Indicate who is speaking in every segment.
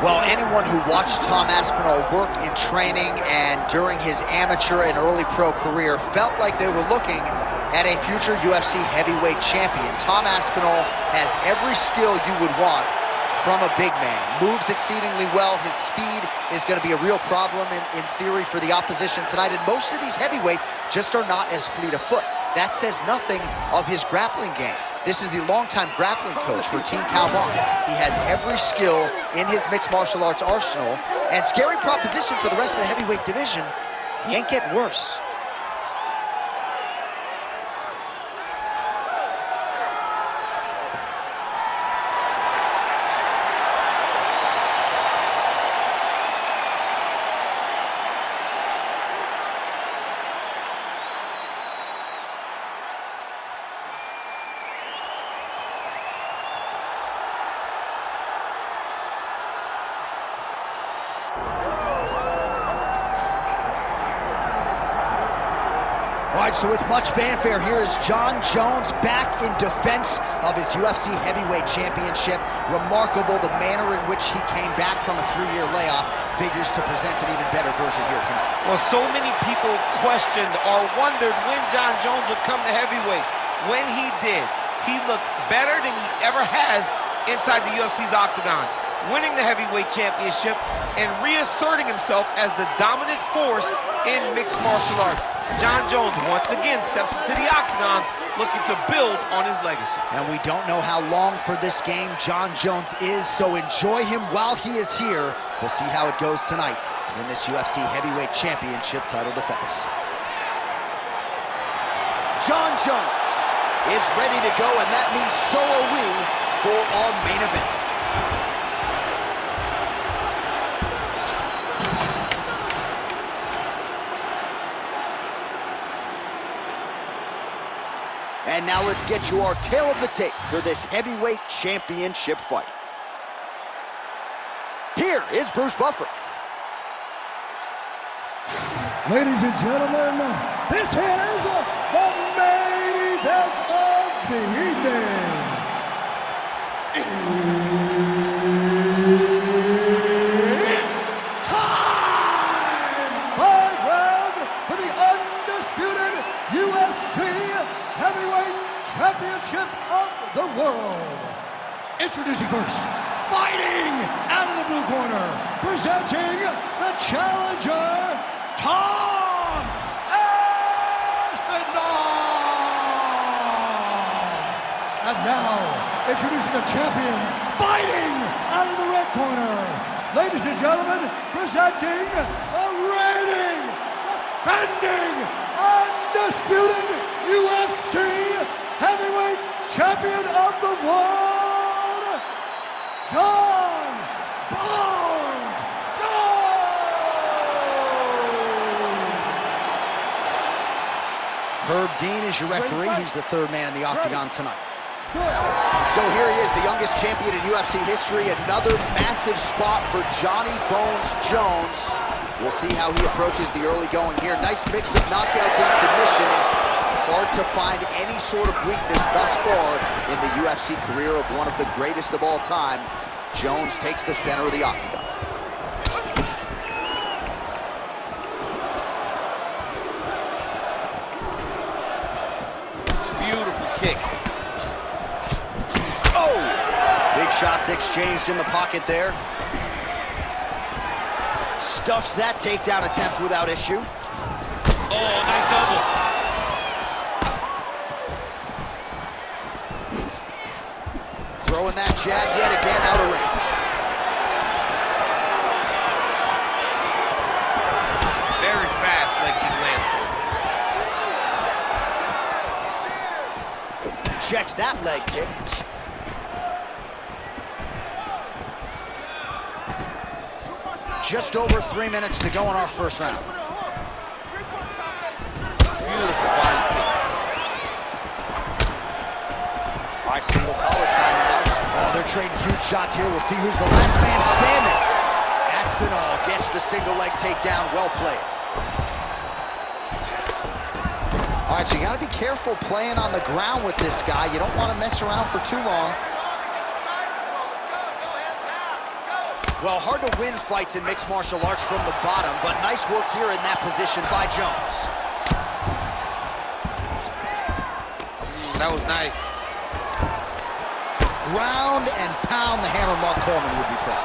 Speaker 1: Well, anyone who watched Tom Aspinall work in training and during his amateur and early pro career felt like they were looking at a future UFC heavyweight champion. Tom Aspinall has every skill you would want from a big man. Moves exceedingly well. His speed is going to be a real problem in theory for the opposition tonight. And most of these heavyweights just are not as fleet of foot. That says nothing of his grappling game. This is the longtime grappling coach for Team Calvin. He has every skill in his mixed martial arts arsenal, and scary proposition for the rest of the heavyweight division. He ain't getting worse. All right, so with much fanfare, here is Jon Jones back in defense of his UFC heavyweight championship. Remarkable the manner in which he came back from a 3-year layoff. Figures to present an even better version here tonight.
Speaker 2: Well, so many people questioned or wondered when Jon Jones would come to heavyweight. When he did, he looked better than he ever has inside the UFC's octagon, winning the heavyweight championship and reasserting himself as the dominant force in mixed martial arts. Jon Jones once again steps into the octagon looking to build on his legacy. And we don't know how long for this game Jon Jones is, so enjoy him while he is here. We'll see how it goes tonight in this UFC heavyweight championship title defense. Jon Jones is ready to go, and that means so are we for our main event. And now let's get you our tale of the tape for this heavyweight championship fight. Here is Bruce Buffer.
Speaker 3: Ladies and gentlemen, this is the main event of the evening. It's time! 5 rounds for the undisputed UFC Heavyweight Championship of the world. Introducing first, fighting out of the blue corner, presenting the challenger, Tom Aspinall. And now, introducing the champion, fighting out of the red corner. Ladies and gentlemen, presenting the reigning, defending, undisputed UFC Heavyweight Champion of the world, Jon Bones Jones!
Speaker 1: Herb Dean is your referee. He's the third man in the octagon tonight. So here he is, the youngest champion in UFC history. Another massive spot for Johnny Bones Jones. We'll see how he approaches the early going here. Nice mix of knockouts and submissions. Hard to find any sort of weakness thus far in the UFC career of one of the greatest of all time. Jones takes the center of the octagon.
Speaker 2: Beautiful kick.
Speaker 1: Oh! Big shots exchanged in the pocket there. Stuffs that takedown attempt without issue.
Speaker 2: Oh, nice elbow.
Speaker 1: Throwing that jab yet again out of range.
Speaker 2: Very fast leg kick lands for him.
Speaker 1: Checks that leg kick. Just over 3 minutes to go in our first round.
Speaker 2: Beautiful body kick.
Speaker 1: All right, single collar time now. Oh, they're trading huge shots here. We'll see who's the last man standing. Aspinall gets the single leg takedown. Well played. All right, so you got to be careful playing on the ground with this guy. You don't want to mess around for too long. Well, hard to win fights in mixed martial arts from the bottom, but nice work here in that position by Jones.
Speaker 2: That was nice.
Speaker 1: Ground and pound, the hammer Mark Coleman would be proud.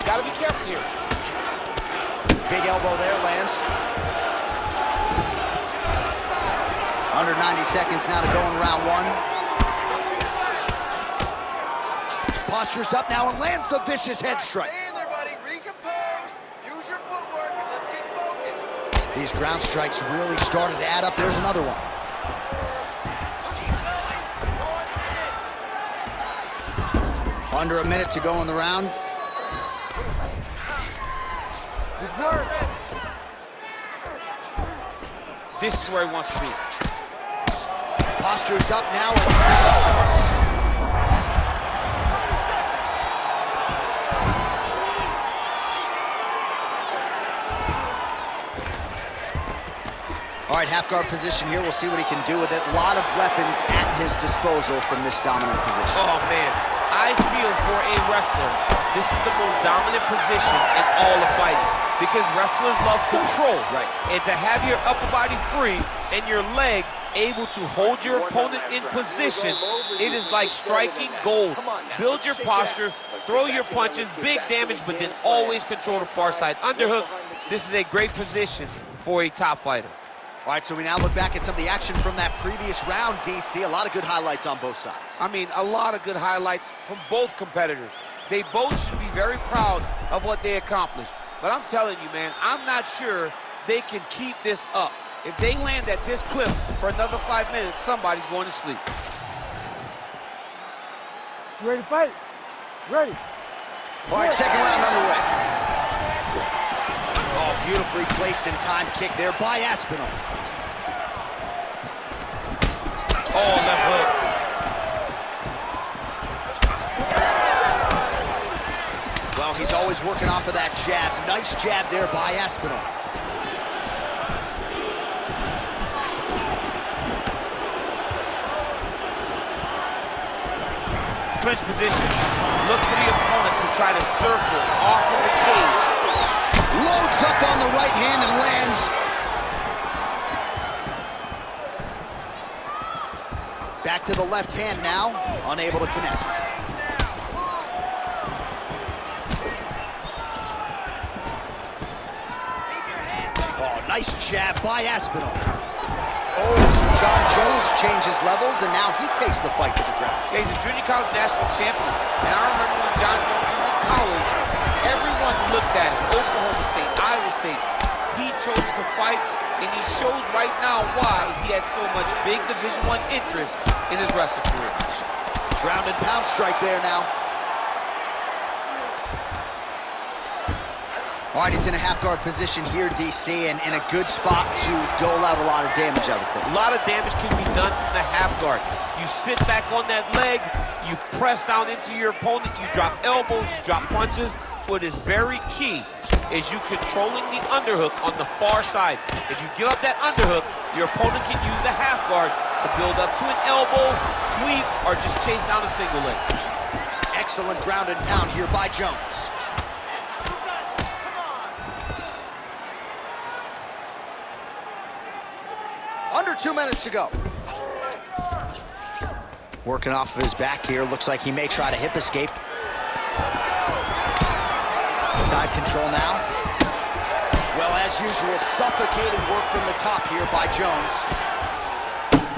Speaker 2: Gotta be careful here.
Speaker 1: Big elbow there, lands. Under 90 seconds now to go in round one. Postures up now and lands the vicious head strike.
Speaker 4: Stay in there, buddy. Recompose. Use your footwork and let's get focused.
Speaker 1: These ground strikes really started to add up. There's another one. Under a minute to go in the round.
Speaker 2: This is where he wants to be.
Speaker 1: Postures up now. All right, half guard position here. We'll see what he can do with it. A lot of weapons at his disposal from this dominant position.
Speaker 2: Oh, man. I feel for a wrestler, this is the most dominant position in all of fighting because wrestlers love control.
Speaker 1: Right.
Speaker 2: And to have your upper body free and your leg able to hold your opponent in position, it is like striking gold. Build your posture, throw your punches, big damage, but then always control the far side underhook. This is a great position for a top fighter.
Speaker 1: All right, so we now look back at some of the action from that previous round, DC. A lot of good highlights on both sides.
Speaker 2: I mean, a lot of good highlights from both competitors. They both should be very proud of what they accomplished. But I'm telling you, man, I'm not sure they can keep this up. If they land at this clip for another 5 minutes, somebody's going to sleep.
Speaker 5: You ready to fight? Ready.
Speaker 1: All right, second round underway. Oh, beautifully placed in time kick there by Aspinall.
Speaker 2: Oh, left hook.
Speaker 1: Well, he's always working off of that jab. Nice jab there by Aspinall.
Speaker 2: Clinch position. Look for the opponent to try to circle off of the cage.
Speaker 1: Loads up on the right hand and lands. Back to the left hand now, unable to connect. Oh, nice jab by Aspinall. Oh, so John Jones changes levels, and now he takes the fight to the ground.
Speaker 2: Yeah, he's a junior college national champion. And I remember when John Jones was in college, everyone looked at him. Oklahoma State, Iowa State. He chose to fight, and he shows right now why he had so much big Division I interest in his wrestling career.
Speaker 1: Ground and pound strike there now. All right, he's in a half-guard position here, DC, and in a good spot to dole out a lot of damage, I would think.
Speaker 2: A lot of damage can be done from the half guard. You sit back on that leg, you press down into your opponent, you drop elbows, you drop punches. What is very key is you controlling the underhook on the far side. If you give up that underhook, your opponent can use the half guard to build up to an elbow, sweep, or just chase down a single leg.
Speaker 1: Excellent ground and pound here by Jones. Under 2 minutes to go. Working off of his back here. Looks like he may try to hip escape. Side control now. Well, as usual, suffocating work from the top here by Jones.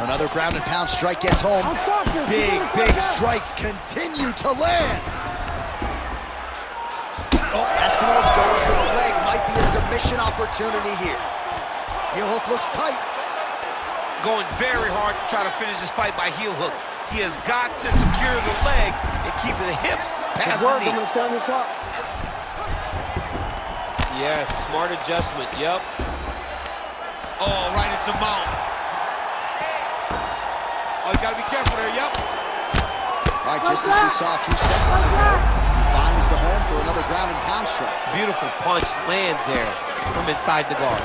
Speaker 1: Another ground and pound strike gets home. Big strikes continue to land. Oh, Aspinall's going for the leg. Might be a submission opportunity here. Heel hook looks tight.
Speaker 2: Going very hard to try to finish this fight by heel hook. He has got to secure the leg and keep the hips past the knee.
Speaker 5: I'm gonna stand this up.
Speaker 2: Yes, smart adjustment, yep. Oh, right into mount. Oh, you gotta be careful there, yep.
Speaker 1: All right, just as we saw a few seconds ago, he finds the home for another ground and pound strike.
Speaker 2: Beautiful punch lands there from inside the guard.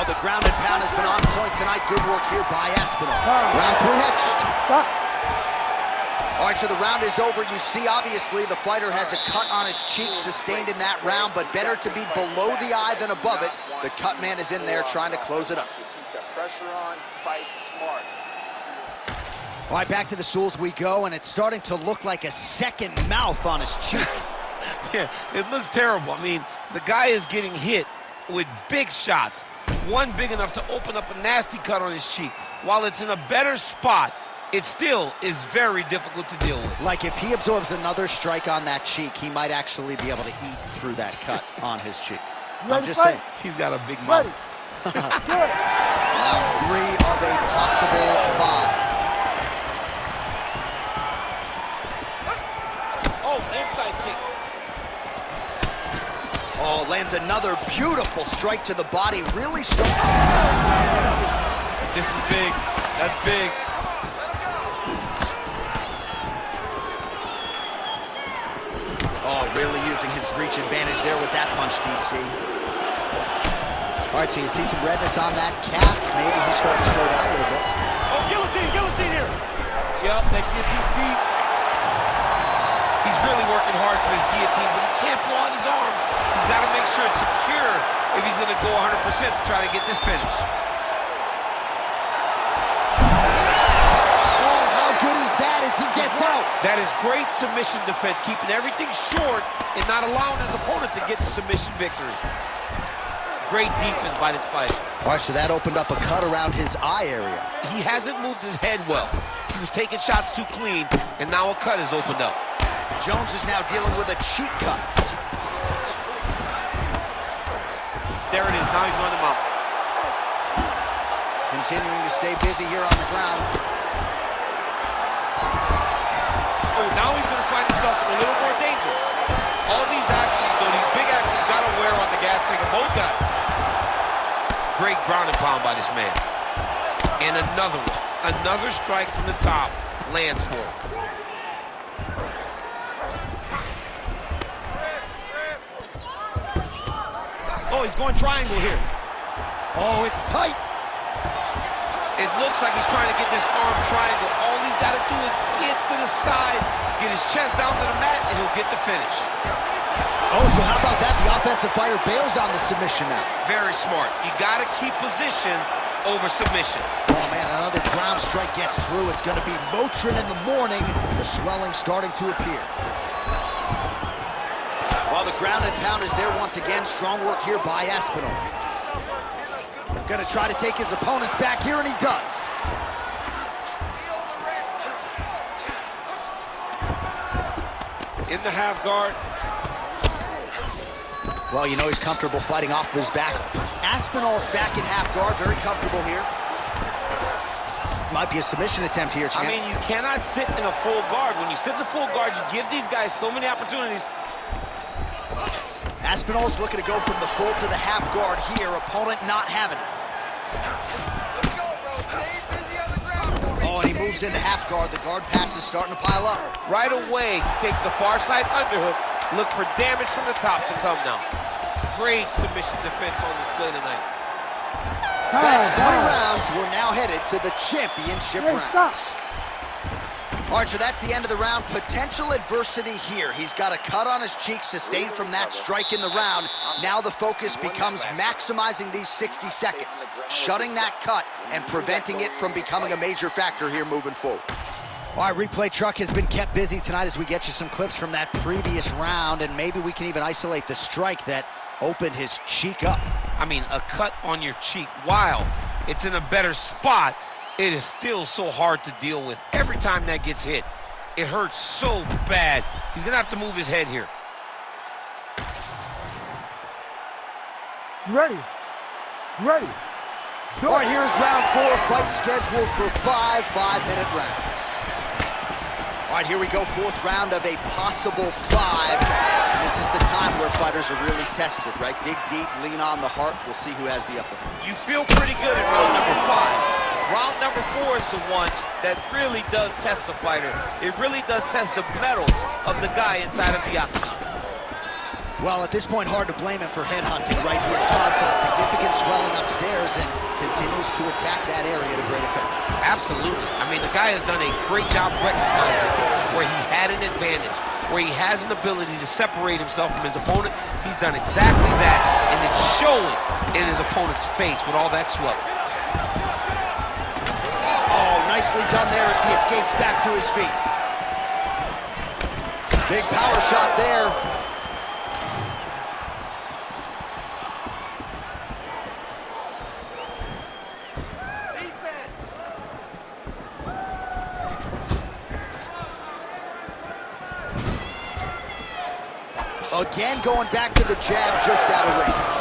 Speaker 1: the ground and pound has been on point tonight. Good work here by Aspinall. Round 3 next.
Speaker 5: Stop.
Speaker 1: All right, so the round is over. You see, obviously, the fighter has a cut on his cheek sustained in that round, but better to be below the eye than above it. The cut man is in there trying to close it up.
Speaker 4: Keep the pressure on, fight smart.
Speaker 1: All right, back to the stools we go, and it's starting to look like a second mouth on his cheek.
Speaker 2: Yeah, it looks terrible. I mean, the guy is getting hit with big shots. One big enough to open up a nasty cut on his cheek. While it's in a better spot, it still is very difficult to deal with.
Speaker 1: Like if he absorbs another strike on that cheek, he might actually be able to eat through that cut on his cheek. I'm just saying.
Speaker 2: He's got a big mouth.
Speaker 1: Round 3 of a possible 5.
Speaker 2: Oh, inside kick.
Speaker 1: Oh, lands another beautiful strike to the body. Really strong.
Speaker 2: This is big. That's big.
Speaker 1: Oh, really using his reach advantage there with that punch, DC. All right, so you see some redness on that calf. Maybe he's starting to slow down a little bit.
Speaker 2: Oh, guillotine here. Yep, that guillotine's deep. He's really working hard for his guillotine, but he can't blow out his arms. He's got to make sure it's secure if he's going to go 100% to try to get this finish.
Speaker 1: Oh, how good is that as he gets out?
Speaker 2: That is great submission defense, keeping everything short and not allowing his opponent to get the submission victory. Great defense by this fighter.
Speaker 1: All right, so that opened up a cut around his eye area.
Speaker 2: He hasn't moved his head well. He was taking shots too clean, and now a cut has opened up.
Speaker 1: Jones is now dealing with a cheek cut.
Speaker 2: There it is. Now he's running him out.
Speaker 1: Continuing to stay busy here on the ground.
Speaker 2: Oh, now he's going to find himself in a little more danger. All these actions, though, these big actions, got to wear on the gas tank of both guys. Great ground and pound by this man. And another one. Another strike from the top lands for him. Oh, he's going triangle here.
Speaker 1: Oh, it's tight.
Speaker 2: It looks like he's trying to get this arm triangle. All he's got to do is get to the side, get his chest down to the mat, and he'll get the finish.
Speaker 1: Oh, so how about that? The offensive fighter bails on the submission now.
Speaker 2: Very smart. You got to keep position over submission.
Speaker 1: Oh, man, another ground strike gets through. It's going to be Motrin in the morning. The swelling starting to appear. While the ground and pound is there once again, strong work here by Aspinall. Going to try to take his opponents back here, and he does.
Speaker 2: In the half guard.
Speaker 1: Well, you know he's comfortable fighting off his back. Aspinall's back in half guard, very comfortable here. Might be a submission attempt here, champ.
Speaker 2: I mean, you cannot sit in a full guard. When you sit in the full guard, you give these guys so many opportunities.
Speaker 1: Aspinall's looking to go from the full to the half guard here. Opponent not having it.
Speaker 4: Let's go, bro. Stay busy on the ground for me.
Speaker 1: Oh, and he moves into half guard. The guard pass is starting to pile up.
Speaker 2: Right away, he takes the far side underhook. Look for damage from the top to come now. Great submission defense on display tonight.
Speaker 1: That's 3 rounds. We're now headed to the championship rounds.
Speaker 5: Stop.
Speaker 1: All right, so that's the end of the round. Potential adversity here. He's got a cut on his cheek sustained from that strike in the round. Now the focus becomes maximizing these 60 seconds, shutting that cut and preventing it from becoming a major factor here moving forward. All right, replay truck has been kept busy tonight as we get you some clips from that previous round, and maybe we can even isolate the strike that opened his cheek up.
Speaker 2: I mean, a cut on your cheek, while it's in a better spot, it is still so hard to deal with. Every time that gets hit, it hurts so bad. He's gonna have to move his head here.
Speaker 5: Ready. Ready.
Speaker 1: All right, here's round 4, fight scheduled for 5 5-minute rounds. All right, here we go, 4th round of a possible 5. This is the time where fighters are really tested, right? Dig deep, lean on the heart. We'll see who has the upper hand.
Speaker 2: You feel pretty good at round number 5. Round number 4 is the one that really does test the fighter. It really does test the mettle of the guy inside of the octagon.
Speaker 1: Well, at this point, hard to blame him for headhunting, right? He has caused some significant swelling upstairs. and continues to attack that area to great effect.
Speaker 2: Absolutely. I mean, the guy has done a great job recognizing where he had an advantage, where he has an ability to separate himself from his opponent. He's done exactly that, and it's showing in his opponent's face with all that swelling.
Speaker 1: Oh, nicely done there as he escapes back to his feet. Big power shot there. Again, going back to the jab, just out of range.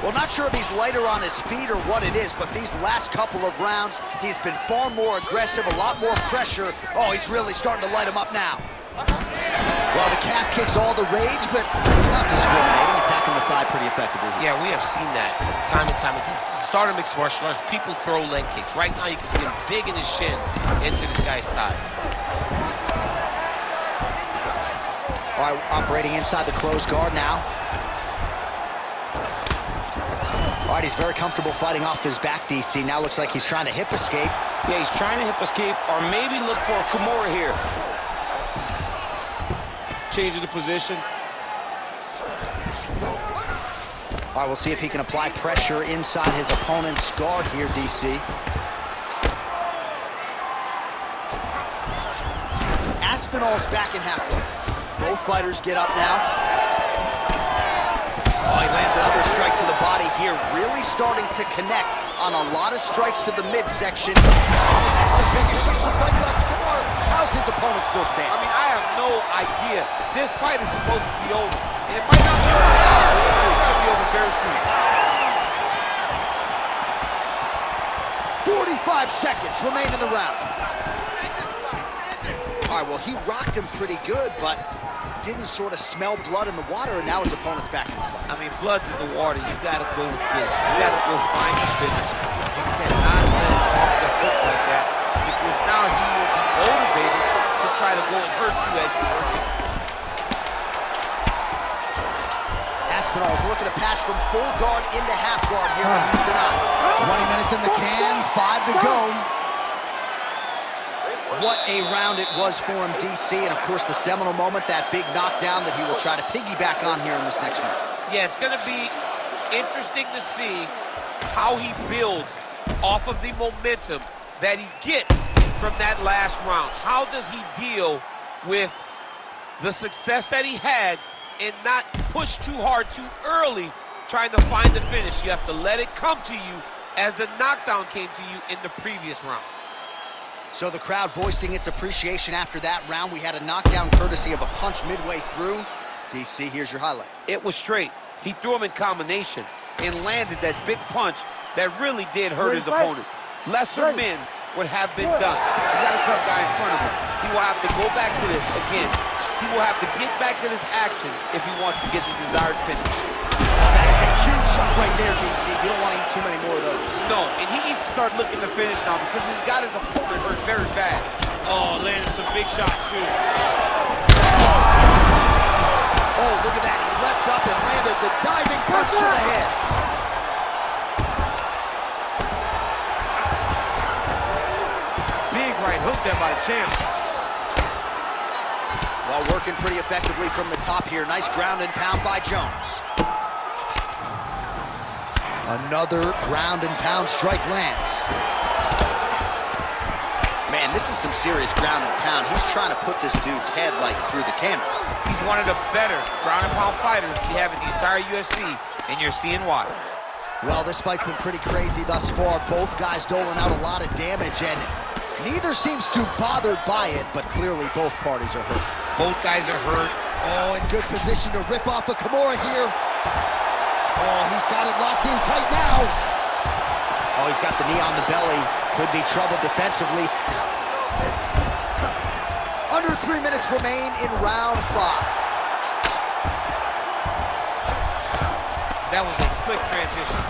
Speaker 1: Well, not sure if he's lighter on his feet or what it is, but these last couple of rounds, he's been far more aggressive, a lot more pressure. Oh, he's really starting to light him up now. Well, the calf kick's all the rage, but he's not discriminating, attacking the thigh pretty effectively.
Speaker 2: Yeah, we have seen that time and time again. Start of mixed martial arts, people throw leg kicks. Right now, you can see him digging his shin into this guy's thigh.
Speaker 1: All right, operating inside the closed guard now. All right, he's very comfortable fighting off his back, DC. Now looks like he's trying to hip escape.
Speaker 6: Yeah, he's trying to hip escape or maybe look for a Kimura here. Changing the position.
Speaker 1: All right, we'll see if he can apply pressure inside his opponent's guard here, DC. Aspinall's back in half guard. Both fighters get up now. Oh, he lands another strike to the body here, really starting to connect on a lot of strikes to the midsection. As the finishes the fight thus far. How's his opponent still standing?
Speaker 2: I mean, I have no idea. This fight is supposed to be over. And it might not be over now, but it's got to be over very soon.
Speaker 1: 45 seconds remain in the round. All right, well, he rocked him pretty good, but didn't sort of smell blood in the water, and now his opponent's back in the fight.
Speaker 2: I mean, blood's in the water. You got to go get it. You got to go find the finish. You cannot let him off the hook like that, because now he will be motivated to try to go and hurt you as you work it.
Speaker 1: Aspinall's looking to pass from full guard into half guard here, but he's denied. 20 minutes in the can, 5 to go. What a round it was for him, DC, and of course the seminal moment, that big knockdown that he will try to piggyback on here in this next round.
Speaker 2: Yeah, it's going to be interesting to see how he builds off of the momentum that he gets from that last round. How does he deal with the success that he had and not push too hard too early trying to find the finish? You have to let it come to you as the knockdown came to you in the previous round.
Speaker 1: So the crowd voicing its appreciation after that round. We had a knockdown courtesy of a punch midway through. DC, here's your highlight.
Speaker 2: It was straight. He threw him in combination and landed that big punch that really did hurt his opponent. Lesser men would have been done. He got a tough guy in front of him. He will have to go back to this again. He will have to get back to this action if he wants to get the desired finish.
Speaker 1: That is a huge shot right there, DC. You don't want to eat too many more of those.
Speaker 2: No, and he needs to start looking to finish now because he's got his opponent hurt very bad. Oh, landing some big shots, too.
Speaker 1: Oh, look at that. He leapt up and landed the diving punch to the head.
Speaker 6: Big right hook there by the champ.
Speaker 1: Well, working pretty effectively from the top here. Nice ground and pound by Jones. Another ground and pound strike lands. Man, this is some serious ground and pound. He's trying to put this dude's head like through the canvas.
Speaker 2: He's one of the better ground and pound fighters we have in the entire UFC, and you're seeing why.
Speaker 1: Well, this fight's been pretty crazy thus far. Both guys doling out a lot of damage, and neither seems too bothered by it, but clearly both parties are hurt.
Speaker 2: Both guys are hurt.
Speaker 1: Oh, in good position to rip off a Kimura here. Oh, he's got it locked in tight now. Oh, he's got the knee on the belly. Could be trouble defensively. Under 3 minutes remain in round 5.
Speaker 2: That was a slick transition.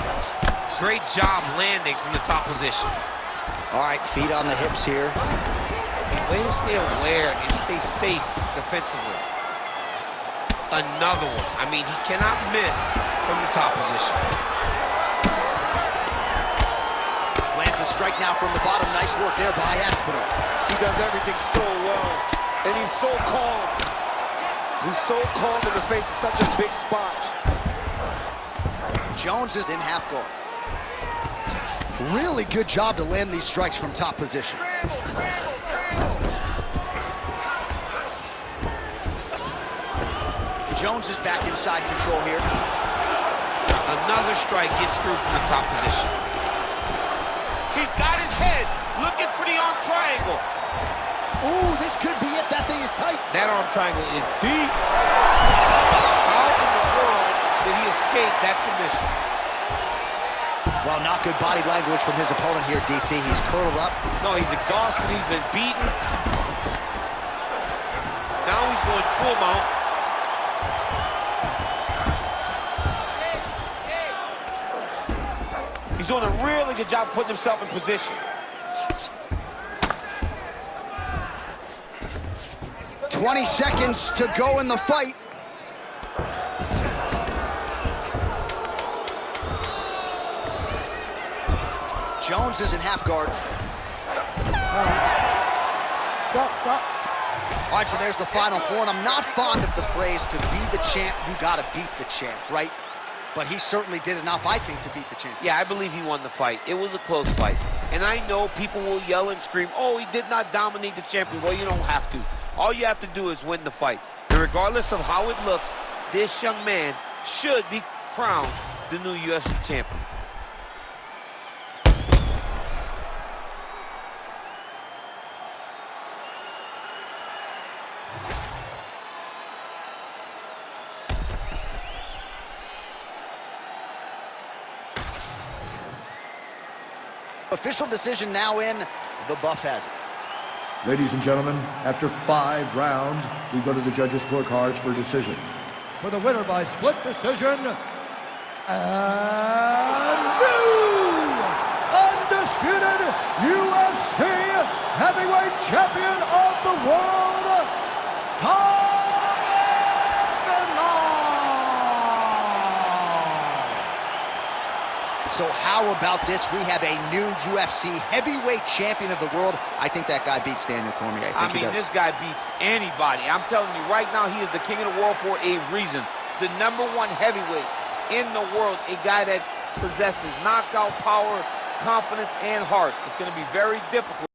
Speaker 2: Great job landing from the top position.
Speaker 1: All right, feet on the hips here.
Speaker 2: Way to stay aware and stay safe defensively. Another one. I mean, he cannot miss from the top position.
Speaker 1: Lands a strike now from the bottom. Nice work there by Aspinall.
Speaker 6: He does everything so well, and he's so calm. He's so calm in the face of such a big spot.
Speaker 1: Jones is in half guard. Really good job to land these strikes from top position. Jones is back inside control here.
Speaker 2: Another strike gets through from the top position. He's got his head looking for the arm triangle.
Speaker 1: Ooh, this could be it. That thing is tight.
Speaker 2: That arm triangle is deep. How in the world did he escape that submission?
Speaker 1: Well, not good body language from his opponent here, DC. He's curled up.
Speaker 2: No, he's exhausted. He's been beaten. Now he's going full mount. He's doing a really good job putting himself in position.
Speaker 1: 20 seconds to go in the fight. Jones is in half guard.
Speaker 5: Stop.
Speaker 1: All right, so there's the final horn. I'm not fond of the phrase, to be the champ, you gotta beat the champ, right? But he certainly did enough, I think, to beat the champ.
Speaker 2: Yeah, I believe he won the fight. It was a close fight. And I know people will yell and scream, oh, he did not dominate the champion. Well, you don't have to. All you have to do is win the fight. And regardless of how it looks, this young man should be crowned the new UFC champion.
Speaker 1: Official decision now in. The buff has it.
Speaker 3: Ladies and gentlemen, after 5 rounds, we go to the judges' scorecards for decision. For the winner by split decision, and new undisputed UFC heavyweight champion of the world,
Speaker 1: So how about this? We have a new UFC heavyweight champion of the world. I think that guy beats Daniel Cormier.
Speaker 2: I mean, this guy beats anybody. I'm telling you, right now, he is the king of the world for a reason. The #1 heavyweight in the world, a guy that possesses knockout power, confidence, and heart. It's going to be very difficult